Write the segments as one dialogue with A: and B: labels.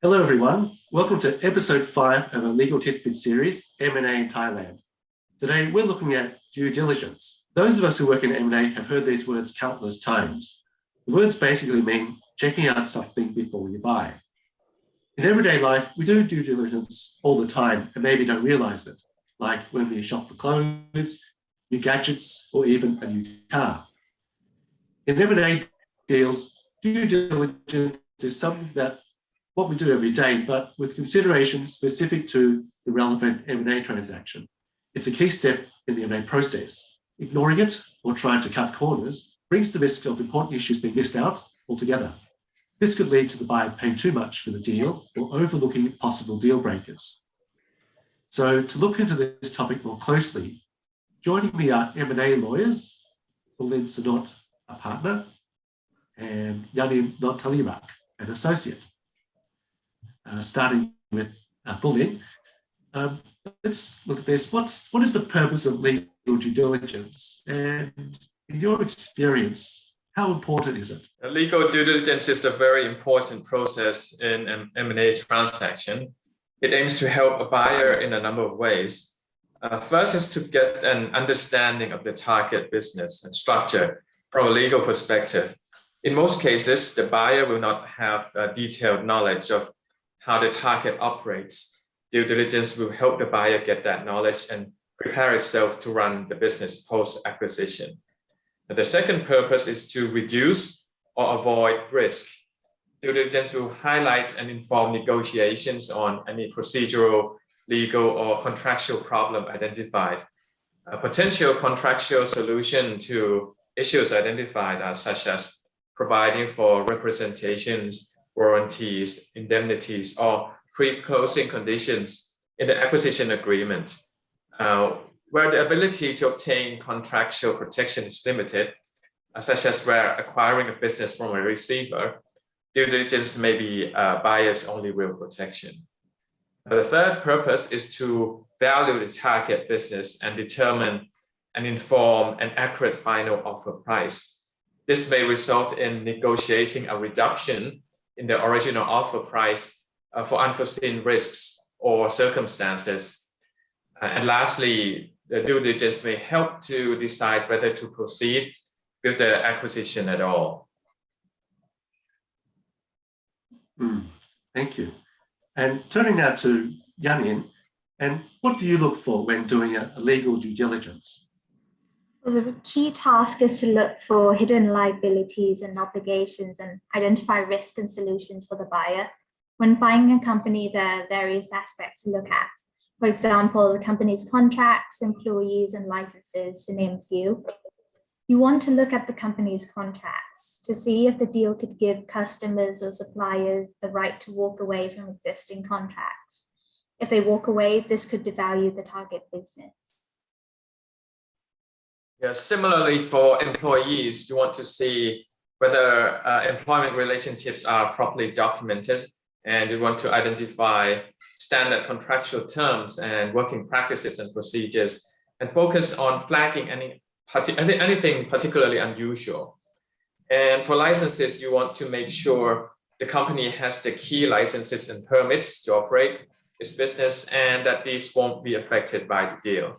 A: Hello everyone, welcome to episode 5 of our Legal Tidbits series, M&A in Thailand. Today we're looking at due diligence. Those of us who work in M&A have heard these words countless times. The words basically mean checking out something before you buy. In everyday life, we do due diligence all the time and maybe don't realize it, like when we shop for clothes, new gadgets, or even a new car. In M&A deals, due diligence is something that what we do every day, but with considerations specific to the relevant M&A transaction. It's a key step in the M&A process. Ignoring it or trying to cut corners brings the risk of important issues being missed out altogether. This could lead to the buyer paying too much for the deal or overlooking possible deal breakers. So to look into this topic more closely, joining me are M&A lawyers, Bulin Sanooj, a partner, and Yanin, Nonthaleerak, an associate. Starting with Bulin, let's look at this. What is the purpose of legal due diligence? And in your experience, how important is it?
B: Legal due diligence is a very important process in an M&A transaction. It aims to help a buyer in a number of ways. First is to get an understanding of the target business and structure from a legal perspective. In most cases, the buyer will not have detailed knowledge of how the target operates. Due diligence will help the buyer get that knowledge and prepare itself to run the business post-acquisition. The second purpose is to reduce or avoid risk. Due diligence will highlight and inform negotiations on any procedural, legal, or contractual problem identified. A potential contractual solution to issues identified are such as providing for representations, warranties, indemnities, or pre-closing conditions in the acquisition agreement. Where the ability to obtain contractual protection is limited, such as where acquiring a business from a receiver, due diligence may be a buyer's only real protection. The third purpose is to value the target business and determine and inform an accurate final offer price. This may result in negotiating a reduction in the original offer price for unforeseen risks or circumstances. And lastly, the due diligence may help to decide whether to proceed with the acquisition at all.
A: Thank you. And turning now to Yanin, and what do you look for when doing a legal due diligence?
C: Well, the key task is to look for hidden liabilities and obligations and identify risks and solutions for the buyer. When buying a company, there are various aspects to look at. For example, the company's contracts, employees, and licenses, to name a few. You want to look at the company's contracts to see if the deal could give customers or suppliers the right to walk away from existing contracts. If they walk away, this could devalue the target business.
B: Yes, similarly for employees, you want to see whether employment relationships are properly documented, and you want to identify standard contractual terms and working practices and procedures, and focus on flagging anything particularly unusual. And for licenses, you want to make sure the company has the key licenses and permits to operate its business and that these won't be affected by the deal.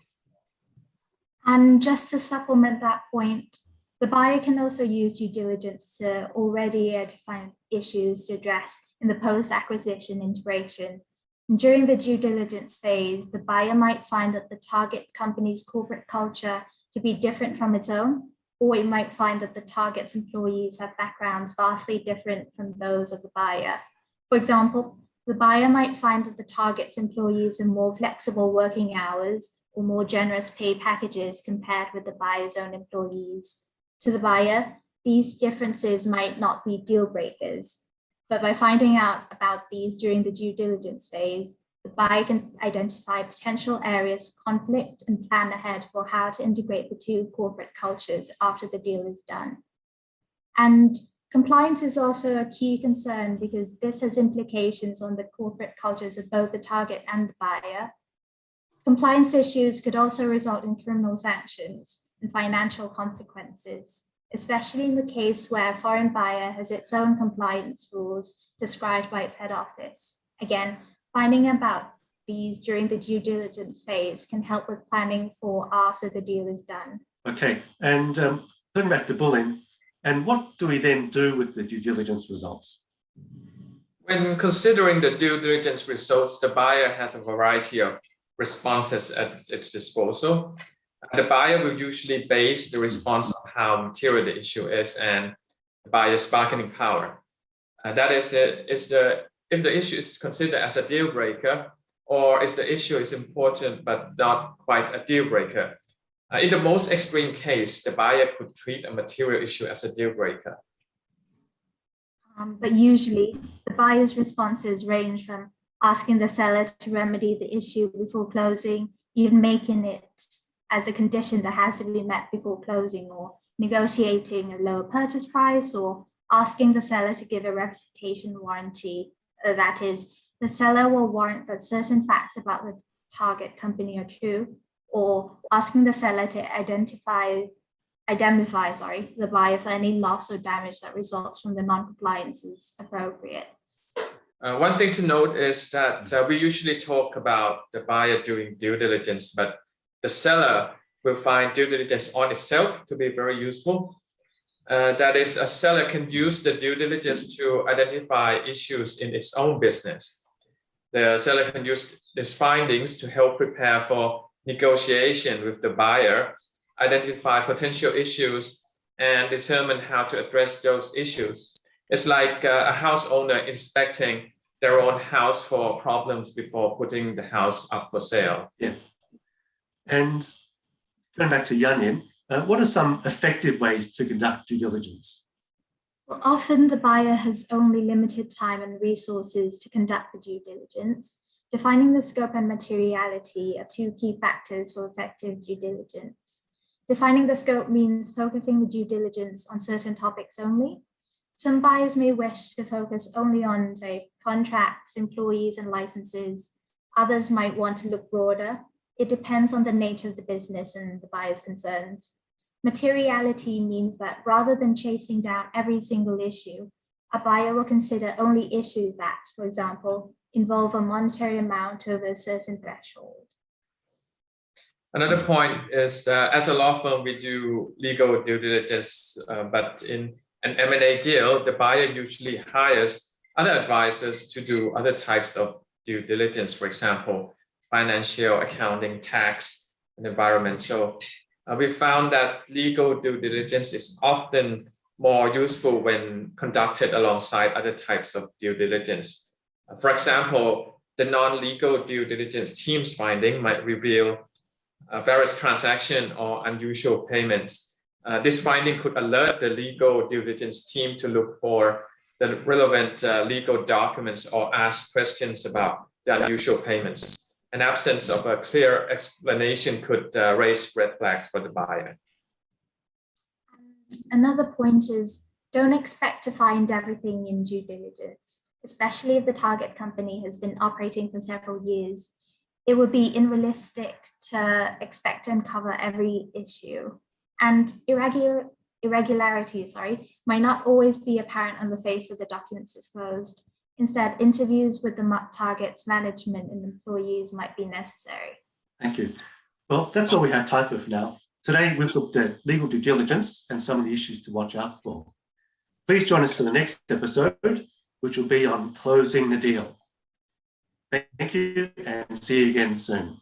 C: And just to supplement that point, the buyer can also use due diligence to already identify issues to address in the post-acquisition integration. And during the due diligence phase, the buyer might find that the target company's corporate culture to be different from its own, or it might find that the target's employees have backgrounds vastly different from those of the buyer. For example, the buyer might find that the target's employees have more flexible working hours or more generous pay packages compared with the buyer's own employees. To the buyer, these differences might not be deal breakers, but by finding out about these during the due diligence phase, the buyer can identify potential areas of conflict and plan ahead for how to integrate the two corporate cultures after the deal is done. And compliance is also a key concern because this has implications on the corporate cultures of both the target and the buyer. Compliance issues could also result in criminal sanctions and financial consequences. especially in the case where a foreign buyer has its own compliance rules described by its head office. Again, finding about these during the due diligence phase can help with planning for after the deal is done.
A: Okay, and going back to Bulin, and what do we then do with the due diligence results?
B: When considering the due diligence results, the buyer has a variety of responses at its disposal. The buyer will usually base the response on how material the issue is and the buyer's bargaining power. That is, if the issue is considered as a deal breaker, or if the issue is important but not quite a deal breaker. In the most extreme case, the buyer could treat a material issue as a deal breaker.
C: But usually, the buyer's responses range from asking the seller to remedy the issue before closing, even making it as a condition that has to be met before closing, or negotiating a lower purchase price, or asking the seller to give a representation warranty. That is, the seller will warrant that certain facts about the target company are true, or asking the seller to indemnify the buyer for any loss or damage that results from the non-compliance is appropriate.
B: One thing to note is that we usually talk about the buyer doing due diligence, but the seller will find due diligence on itself to be very useful. That is, a seller can use the due diligence to identify issues in its own business. The seller can use these findings to help prepare for negotiation with the buyer, identify potential issues, and determine how to address those issues. It's like a house owner inspecting their own house for problems before putting the house up for sale.
A: Yeah. And going back to Yanin, what are some effective ways to conduct due diligence?
C: Well, often the buyer has only limited time and resources to conduct the due diligence. Defining the scope and materiality are two key factors for effective due diligence. Defining the scope means focusing the due diligence on certain topics only. Some buyers may wish to focus only on, say, contracts, employees, and licenses. Others might want to look broader. It depends on the nature of the business and the buyer's concerns. Materiality means that rather than chasing down every single issue, a buyer will consider only issues that, for example, involve a monetary amount over a certain threshold.
B: Another point is as a law firm, we do legal due diligence, but in an M&A deal, the buyer usually hires other advisors to do other types of due diligence, for example, financial, accounting, tax, and environmental. We found that legal due diligence is often more useful when conducted alongside other types of due diligence. For example, the non-legal due diligence team's finding might reveal various transactions or unusual payments. This finding could alert the legal due diligence team to look for the relevant legal documents or ask questions about the unusual payments. An absence of a clear explanation could raise red flags for the buyer.
C: Another point is, don't expect to find everything in due diligence, especially if the target company has been operating for several years. It would be unrealistic to expect to uncover every issue, and irregularities might not always be apparent on the face of the documents disclosed. Instead, interviews with the target's management and employees might be necessary.
A: Thank you. Well, that's all we have time for now. Today, we've looked at legal due diligence and some of the issues to watch out for. Please join us for the next episode, which will be on closing the deal. Thank you, and see you again soon.